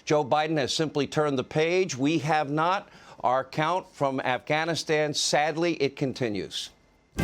Joe Biden has simply turned the page. We have not. Our count from Afghanistan, sadly, it continues.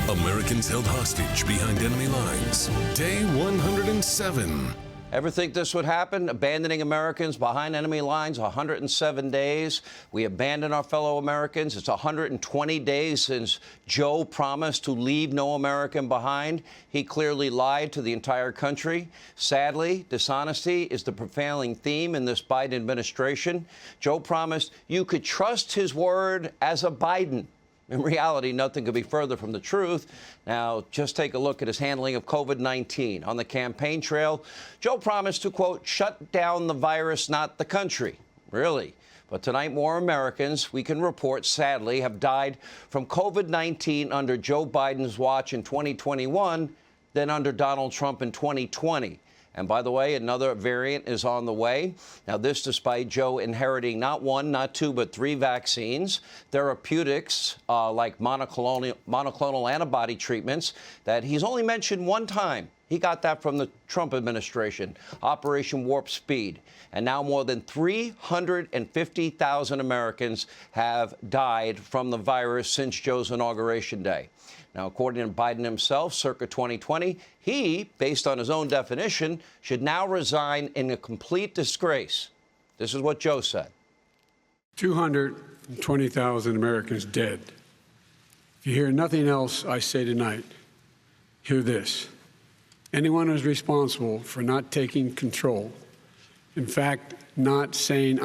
Americans held hostage behind enemy lines. Day 107. Ever think this would happen? Abandoning Americans behind enemy lines, 107 days. We abandon our fellow Americans. It's 120 days since Joe promised to leave no American behind. He clearly lied to the entire country. Sadly, dishonesty is the prevailing theme in this Biden administration. Joe promised you could trust his word as a Biden. In reality, nothing could be further from the truth. Now, just take a look at his handling of COVID-19. On the campaign trail, Joe promised to, quote, shut down the virus, not the country. Really? But tonight, more Americans, we can report, sadly, have died from COVID-19 under Joe Biden's watch in 2021 than under Donald Trump in 2020. And by the way, another variant is on the way. Now, this despite Joe inheriting not one, not two, but 3 vaccines, therapeutics like monoclonal antibody treatments that he's only mentioned one time. He got that from the Trump administration, Operation Warp Speed. And now more than 350,000 Americans have died from the virus since Joe's inauguration day. Now, according to Biden himself, circa 2020, he, based on his own definition, should now resign in a complete disgrace. This is what Joe said. 220,000 Americans dead. If you hear nothing else I say tonight, hear this. Anyone who's responsible for not taking control, in fact, not saying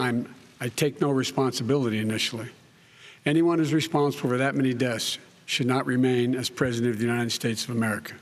I take no responsibility initially, anyone who's responsible for that many deaths should not remain as President of the United States of America.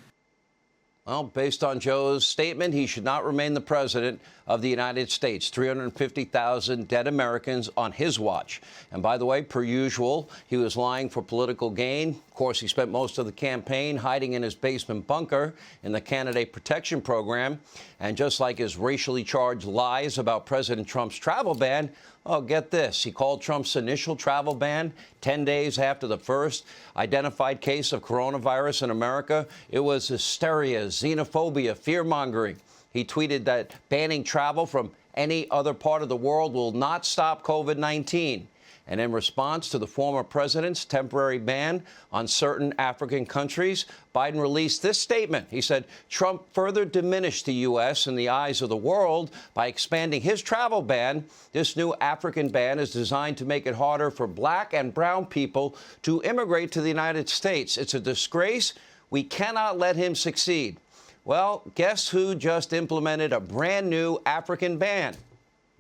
Well, based on Joe's statement, he should not remain the president of the United States. 350,000 dead Americans on his watch. And by the way, per usual, he was lying for political gain. Of course, he spent most of the campaign hiding in his basement bunker in the candidate protection program. And just like his racially charged lies about President Trump's travel ban, oh, get this. He called Trump's initial travel ban 10 days after the first identified case of coronavirus in America. It was hysteria, xenophobia, fear-mongering. He tweeted that banning travel from any other part of the world will not stop COVID-19. And in response to the former president's temporary ban on certain African countries, Biden released this statement. He said Trump further diminished the U.S. in the eyes of the world by expanding his travel ban. This new African ban is designed to make it harder for black and brown people to immigrate to the United States. It's a disgrace. We cannot let him succeed. Well, guess who just implemented a brand new African ban?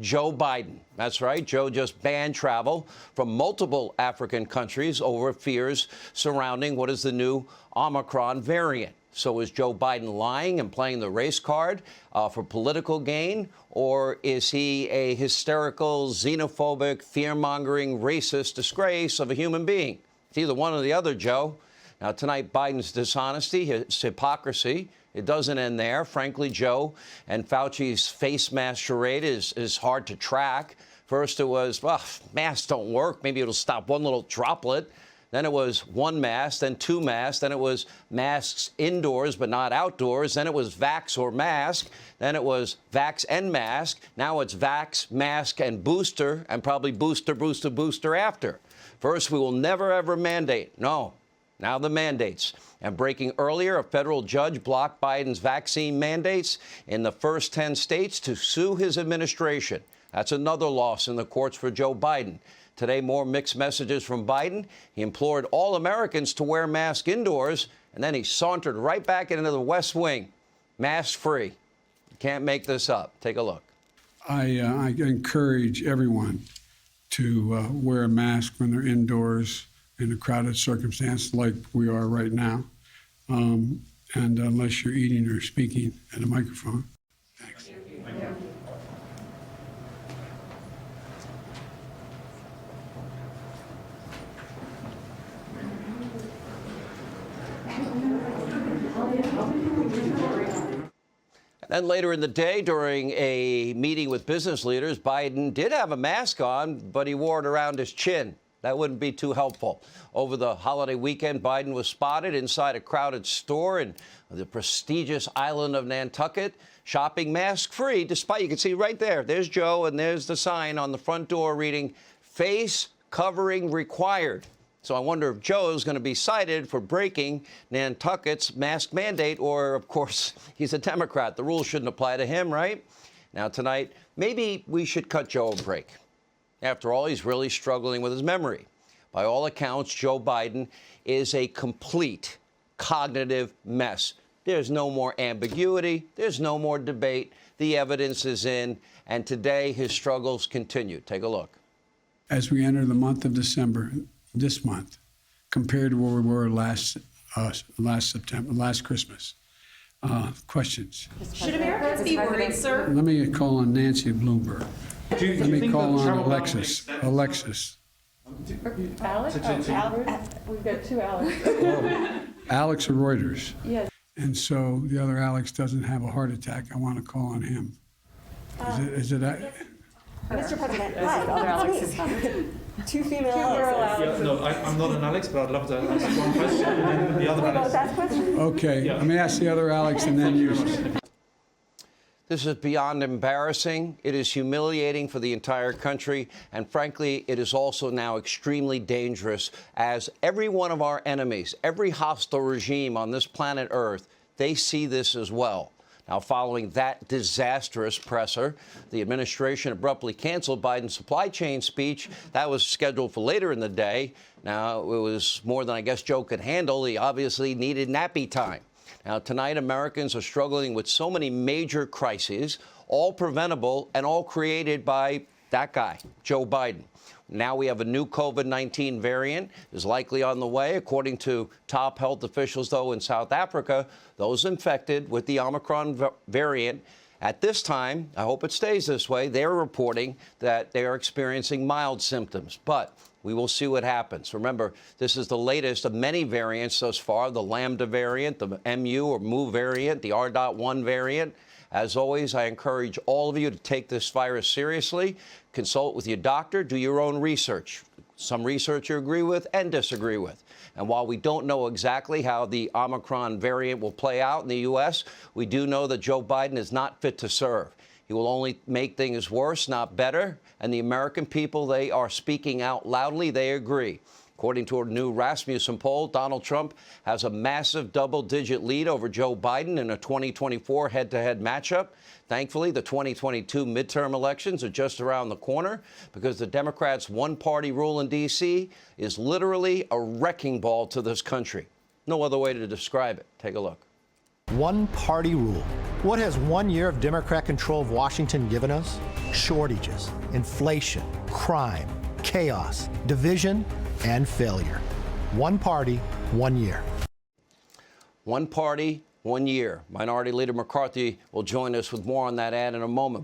Joe Biden. That's right. Joe just banned travel from multiple African countries over fears surrounding what is the new Omicron variant. So is Joe Biden lying and playing the race card for political gain? Or is he a hysterical, xenophobic, fear-mongering, racist disgrace of a human being? It's either one or the other, Joe. Now, tonight, Biden's dishonesty, his hypocrisy, it doesn't end there. Frankly, Joe and Fauci's face mask charade is hard to track. First, it was, well, masks don't work. Maybe it'll stop one little droplet. Then it was one mask, then 2 masks. Then it was masks indoors but not outdoors. Then it was vax or mask. Then it was vax and mask. Now it's vax, mask, and booster, and probably booster, booster, booster after. First, we will never, ever mandate. No. Now the mandates. And breaking earlier, a federal judge blocked Biden's vaccine mandates in the first 10 states to sue his administration. That's another loss in the courts for Joe Biden. Today, more mixed messages from Biden. He implored all Americans to wear masks indoors, and then he sauntered right back into the West Wing, mask-free. You can't make this up. Take a look. I encourage everyone to wear a mask when they're indoors in a crowded circumstance like we are right now, and unless you're eating or speaking at a microphone. Thanks. Then later in the day, during a meeting with business leaders, Biden did have a mask on, but he wore it around his chin. That wouldn't be too helpful. Over the holiday weekend, Biden was spotted inside a crowded store in the prestigious island of Nantucket, shopping mask-free, despite, you can see right there, there's Joe, and there's the sign on the front door reading, "Face covering required." So I wonder if Joe's going to be cited for breaking Nantucket's mask mandate, or, of course, he's a Democrat. The rules shouldn't apply to him, right? Now, tonight, maybe we should cut Joe a break. After all, he's really struggling with his memory. By all accounts, Joe Biden is a complete cognitive mess. There's no more ambiguity. There's no more debate. The evidence is in. And today, his struggles continue. Take a look. As we enter the month of December, this month, compared to where we were last September, last Christmas. Questions? Should Americans be worried, sir? Let me call on Nancy Bloomberg. Let me call on Alexis. Alex? We've got two Alex. Alex of Reuters. Yes. And so the other Alex doesn't have a heart attack. I want to call on him. Is it Mr. President, Other Alexes. two female Alexes. Alexes. No, I'm not an Alex, but I'd love to ask one question and then the other We both Alex. ask questions? okay? Let me ask the other Alex and then you. This is beyond embarrassing. It is humiliating for the entire country. And frankly, it is also now extremely dangerous, as every one of our enemies, every hostile regime on this planet Earth, they see this as well. Now, following that disastrous presser, the administration abruptly canceled Biden's supply chain speech. That was scheduled for later in the day. Now, it was more than I guess Joe could handle. He obviously needed nappy time. Now, tonight, Americans are struggling with so many major crises, all preventable and all created by that guy, Joe Biden. Now we have a new COVID-19 variant is likely on the way. According to top health officials, though, in South Africa, those infected with the Omicron variant at this time, I hope it stays this way, they're reporting that they are experiencing mild symptoms. But we will see what happens. Remember, this is the latest of many variants thus far, the Lambda variant, the MU or Mu variant, the R.1 variant. As always, I encourage all of you to take this virus seriously. Consult with your doctor. Do your own research. Some research you agree with and disagree with. And while we don't know exactly how the Omicron variant will play out in the U.S., we do know that Joe Biden is not fit to serve. He will only make things worse, not better. And the American people, they are speaking out loudly. They agree. According to a new Rasmussen poll, Donald Trump has a massive double-digit lead over Joe Biden in a 2024 head-to-head matchup. Thankfully, the 2022 midterm elections are just around the corner because the Democrats' one-party rule in D.C. is literally a wrecking ball to this country. No other way to describe it. Take a look. One-party rule. What has 1 year of Democrat control of Washington given us? Shortages, inflation, crime, chaos, division, and failure. One party, 1 year. One party, 1 year. Minority Leader McCarthy will join us with more on that ad in a moment.